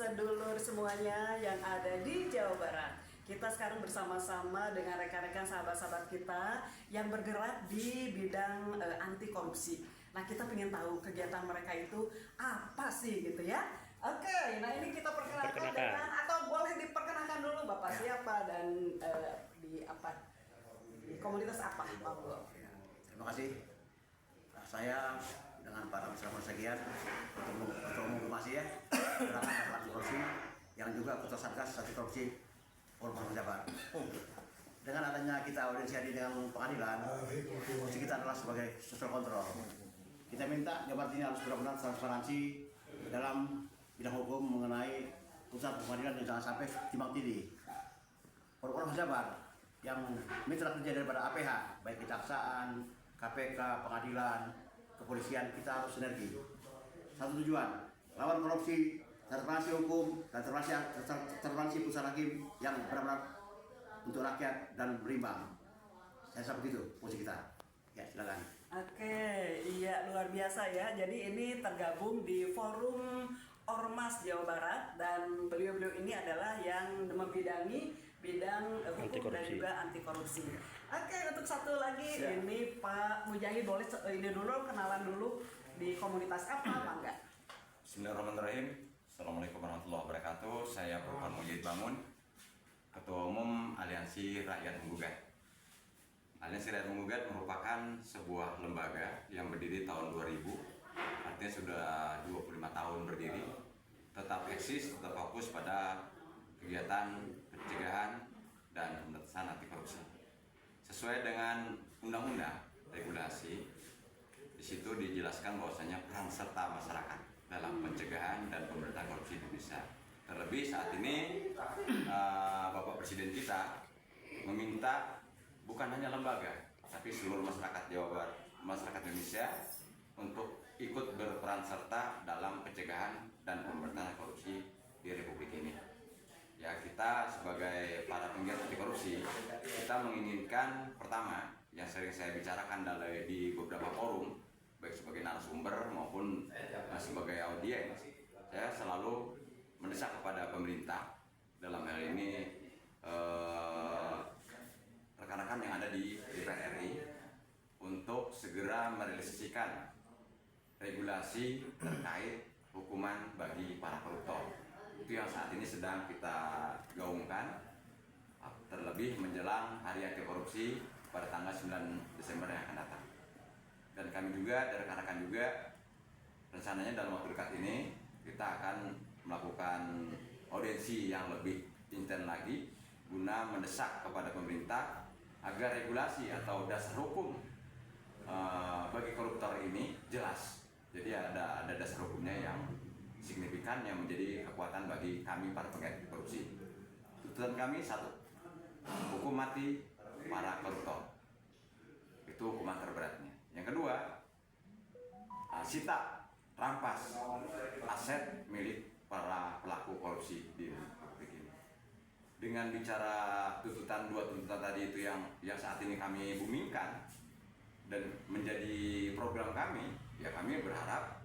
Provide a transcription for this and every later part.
sedulur semuanya yang ada di Jawa Barat. Kita sekarang bersama-sama dengan rekan-rekan sahabat-sahabat kita yang bergerak di bidang anti korupsi. Nah, kita ingin tahu kegiatan mereka itu apa sih gitu ya. Oke, nah ini kita perkenalkan dengan, atau boleh diperkenalkan dulu Bapak siapa dan di apa, di komunitas apa, Monggo. Terima kasih. Nah, saya dengan para bersama sekian ketua umum Kumasi ya, gerakan anti korupsi yang juga ketua satgas anti korupsi Polres Jabar. Dengan adanya kita audiensi dengan pengadilan, fungsi kita adalah sebagai social control. Kita minta Jabar ini harus benar-benar transparansi dalam bidang hukum mengenai putusan pengadilan yang jangan sampai timbang tindih. Polres Jabar yang mitra kerja daripada APH, baik kejaksaan, KPK, pengadilan, kepolisian, kita harus sinergi. Satu tujuan, lawan korupsi, transparansi hukum, dan transparansi putusan hakim yang benar-benar untuk rakyat dan berimbang. Saya rasa begitu fungsi kita. Ya, silakan. Oke, iya luar biasa ya. Jadi ini tergabung di Forum Ormas Jawa Barat dan beliau-beliau ini adalah yang membidangi bidang hukum dan juga anti korupsi. Oke, untuk satu lagi ini Pak Mujahid, boleh ini dulu kenalan dulu di komunitas apa, Pak enggak? Bismillahirrahmanirrahim. Assalamualaikum warahmatullahi wabarakatuh. Saya Prof. Mujahid Bangun, Ketua Umum Aliansi Rakyat Menggugat. Aliansi Rakyat Menggugat merupakan sebuah lembaga yang berdiri tahun 2000, artinya sudah 25 tahun berdiri, tetap eksis, tetap fokus pada kegiatan pencegahan dan pemberantasan anti korupsi. Sesuai dengan undang-undang regulasi, di situ dijelaskan bahwasanya peran serta masyarakat dalam pencegahan dan pemberantasan korupsi di Indonesia. Terlebih saat ini Bapak Presiden kita meminta bukan hanya lembaga, tapi seluruh masyarakat Jawa Barat, masyarakat Indonesia untuk ikut berperan serta dalam pencegahan dan pemberantasan korupsi di Republik ini. Ya, kita sebagai para penggiat anti korupsi, kita menginginkan pertama yang sering saya bicarakan di beberapa forum, baik sebagai narasumber maupun sebagai audiens, saya selalu mendesak kepada pemerintah dalam hal ini rekan-rekan yang ada di DPR RI untuk segera merealisasikan regulasi terkait hukuman bagi para koruptor. Itu yang saat ini sedang kita gaungkan, terlebih menjelang hari anti korupsi pada tanggal 9 Desember yang akan datang. Dan kami juga, dari rekan-rekan juga, rencananya dalam waktu dekat ini kita akan melakukan audiensi yang lebih intens lagi guna mendesak kepada pemerintah agar regulasi atau dasar hukum bagi koruptor ini jelas. Jadi ada dasar hukumnya yang signifikan yang menjadi kekuatan bagi kami para penggiat korupsi. Tuntutan kami satu, hukum mati para koruptor. Itu hukuman terberatnya. Yang kedua, sita rampas aset milik para pelaku korupsi di Republik ini. Dengan bicara dua tuntutan tadi itu yang saat ini kami bumingkan dan menjadi program kami, ya kami berharap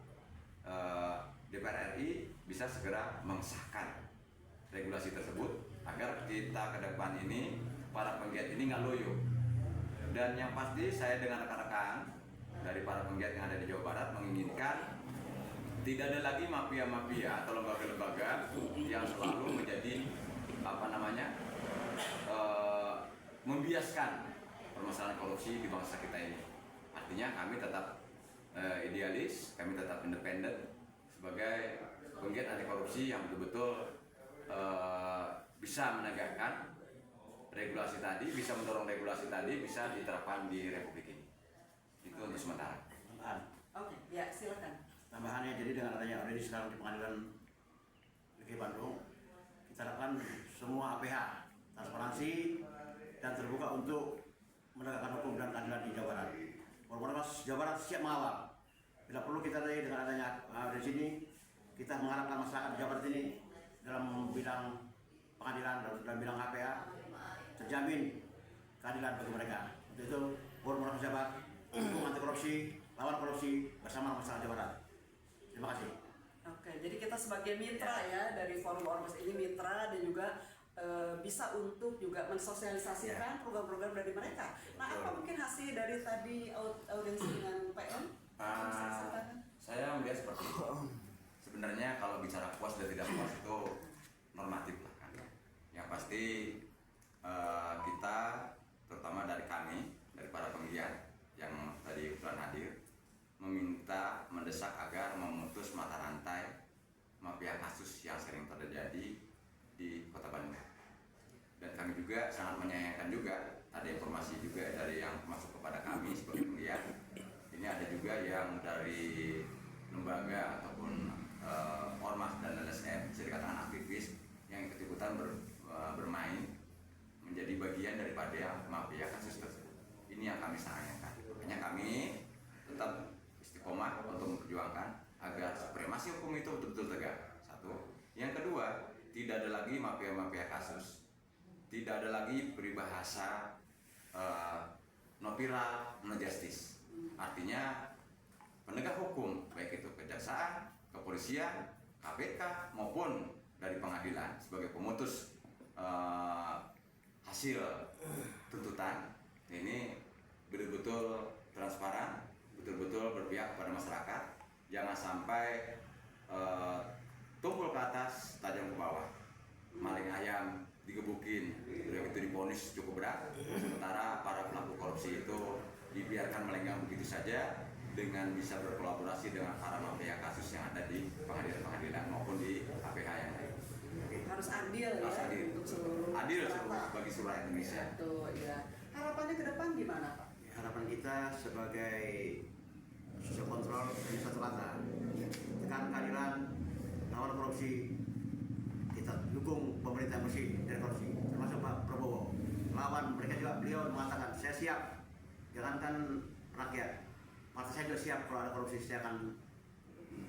DPR RI bisa segera mengesahkan regulasi tersebut agar kita ke depan ini para penggiat ini nggak loyo. Dan yang pasti saya dengan rekan-rekan dari para penggiat yang ada di Jawa Barat menginginkan tidak ada lagi mafia-mafia atau lembaga-lembaga yang selalu menjadi membiaskan permasalahan korupsi di bangsa kita ini. Artinya kami tetap idealis, kami tetap independen sebagai penggiat anti korupsi yang betul-betul bisa menegakkan regulasi tadi, bisa mendorong regulasi tadi bisa diterapkan di Republik ini. Itu untuk sementara. Oke, ya silakan. Tambahannya, jadi dengan adanya audiensi sekarang di pengadilan negeri Bandung, kita harapkan semua APH transparansi dan terbuka untuk menegakkan hukum dan keadilan di Jawa Barat. Polres Jawa Barat siap mengawal. Bila perlu kita dengan adanya di sini, kita mengharapkan masyarakat di Jawa Barat ini dalam bidang pengadilan dan bidang APH terjamin keadilan bagi mereka. Untuk itu, Polres Jawa Barat, hukum anti korupsi, lawan korupsi bersama masyarakat Jawa Barat. Terima kasih. Oke, jadi kita sebagai mitra ya dari Forum Ormas ini mitra dan juga bisa untuk juga mensosialisasikan program-program dari mereka. Nah, apa mungkin hasil dari tadi audiensi dengan PM? Saya melihat seperti itu. Sebenarnya kalau bicara puas dan tidak puas itu normatif lah kan. Yang pasti kita, terutama dari kami, dari para penggiat yang tadi kebetulan hadir, meminta, mendesak agar memutus mata rantai mafia kasus yang sering terjadi di Kota Bandung. Dan kami juga sangat menyayangkan juga ada informasi juga dari yang masuk kepada kami sebagai penggiat. Ini ada juga yang dari lembaga ataupun ormas dan LSM, bisa dikatakan aktivis yang ikut-ikutan bermain menjadi bagian daripada mafia kasus tersebut. Ini yang kami sayangkan. Makanya kami tetap istiqomah untuk memperjuangkan agar supremasi hukum itu betul-betul tegak. Satu. Yang kedua, tidak ada lagi mafia-mafia kasus. Tidak ada lagi peribahasa no viral, no justice. Artinya penegak hukum, baik itu kejaksaan, kepolisian, KPK maupun dari pengadilan sebagai pemutus hasil tuntutan ini betul-betul transparan, betul-betul berpihak kepada masyarakat. Jangan sampai tumpul ke atas, tajam ke bawah. Maling ayam digebukin, udah itu divonis cukup berat. Sementara para pelaku korupsi itu dibiarkan melenggang begitu saja dengan bisa berkolaborasi dengan para mafia kasus yang ada di pengadilan-pengadilan maupun di KPK yang lain. Harus adil Harus ya adil. untuk seluruh Adil masyarakat. bagi seluruh Indonesia. Betul, ya. Harapannya ke depan gimana, Pak? Harapan kita sebagai social control di satu kata, tekan keadilan, lawan korupsi, kita dukung pemerintah bersih dari korupsi, termasuk Pak Prabowo. Lawan mereka juga, beliau mengatakan saya siap, jangankan rakyat, partai saya juga siap kalau ada korupsi saya akan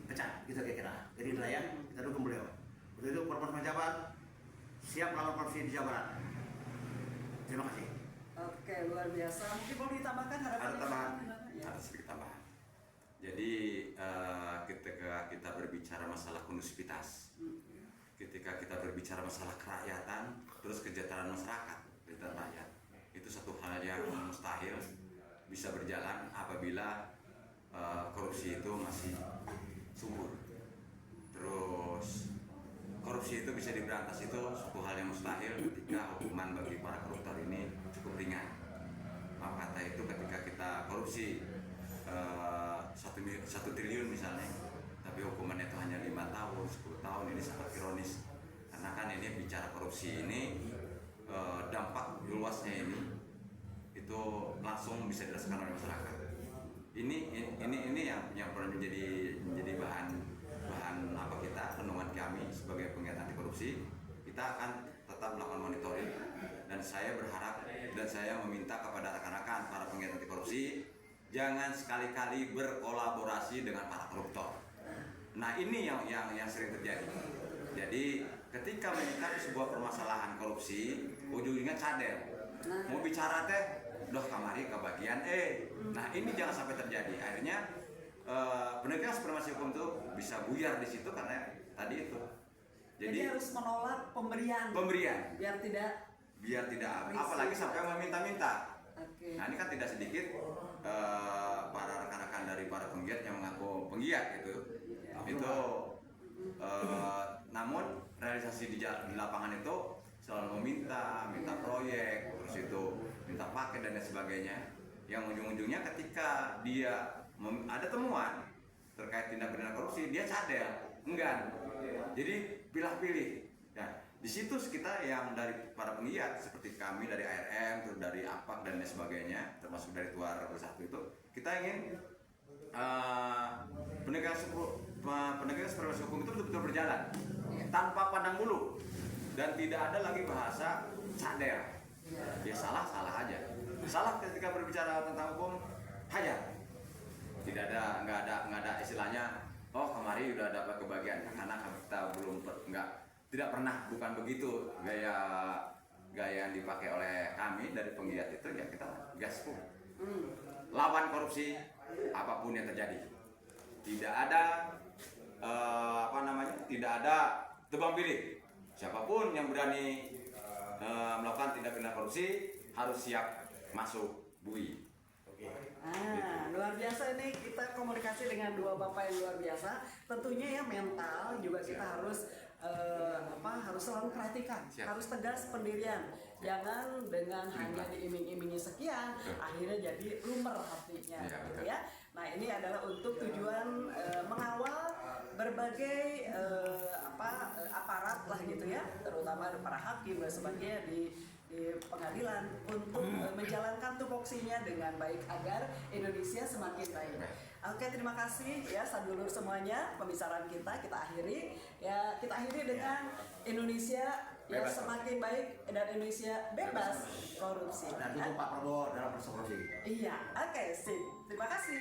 pecat, gitu kira-kira. Jadi itulah ya, kita dukung beliau. Untuk itu program pejabat siap lawan korupsi di Jawa Barat. Terima kasih. Oke, luar biasa. Mungkin boleh ditambahkan harapan Ada tambahan, Ya. ada sedikit tambahan. Jadi ketika kita berbicara masalah kondusivitas, ketika kita berbicara masalah kerakyatan, terus kesejahteraan masyarakat, kesejahteraan rakyat, itu satu hal yang mustahil bisa berjalan apabila korupsi itu masih subur. Terus korupsi itu bisa diberantas itu suatu hal yang mustahil ketika hukuman bagi para koruptor ini cukup ringan. Maaf kata itu ketika kita korupsi 1 triliun misalnya, tapi hukumannya itu hanya 5 tahun, 10 tahun, ini sangat ironis. Karena kan ini bicara korupsi ini dampak luasnya ini itu langsung bisa dirasakan oleh masyarakat. Ini yang perlu menjadi bahan apa kita, renungan kami sebagai penggiat anti korupsi. Kita akan tetap melakukan monitoring dan saya berharap dan saya meminta kepada rekan-rekan para penggiat anti korupsi jangan sekali-kali berkolaborasi dengan para koruptor. Nah, ini yang sering terjadi. Jadi ketika menyikapi sebuah permasalahan korupsi, ujungnya cadel. Mau bicara teh, udah kamari ke bagian Nah, ini jangan sampai terjadi. Akhirnya penegakan supremasi hukum itu bisa buyar di situ karena tadi itu. Jadi harus menolak pemberian. Biar tidak Apalagi sampai meminta-minta. Oke. Nah, ini kan tidak sedikit para rekan-rekan dari para penggiat yang mengaku penggiat gitu. Itu namun realisasi di lapangan itu selalu minta proyek, terus itu minta paket dan lain sebagainya. Yang ujung-ujungnya ketika dia ada temuan terkait tindak pidana korupsi, dia cadel, enggan. Jadi pilih-pilih. Nah, di situ kita yang dari para penggiat seperti kami dari ARM, terus dari APAK dan lain sebagainya, termasuk dari Tuar Bersatu itu, kita ingin penegakan supremasi hukum itu betul-betul berjalan tanpa pandang bulu dan tidak ada lagi bahasa cadel. Ya salah aja. Salah ketika berbicara tentang hukum, hajar. Nggak ada istilahnya. Oh, kemari udah dapat kebagian karena kita tidak pernah, bukan begitu gaya yang dipakai oleh kami dari penggiat itu. Ya kita gaspol lawan korupsi apapun yang terjadi. Tidak ada tidak ada tebang pilih. Siapapun yang berani melakukan tindak pidana korupsi harus siap masuk bui. Luar biasa ini kita komunikasi dengan dua bapak yang luar biasa. Tentunya ya mental juga kita harus harus selalu perhatikan, harus tegas pendirian. Jangan dengan hanya diiming-imingi sekian, akhirnya jadi lumer hatinya, gitu ya. Nah ini adalah untuk tujuan mengawal berbagai aparat lah gitu ya, terutama para hakim dan sebagainya di pengadilan untuk menjalankan tupoksinya dengan baik agar Indonesia semakin baik. Oke, terima kasih ya sadulur semuanya pembicaraan kita akhiri ya, kita akhiri dengan Indonesia ya semakin baik dan Indonesia bebas korupsi. Dan dukung Pak Prabowo dalam proses korupsi. Iya, oke, sip. Terima kasih.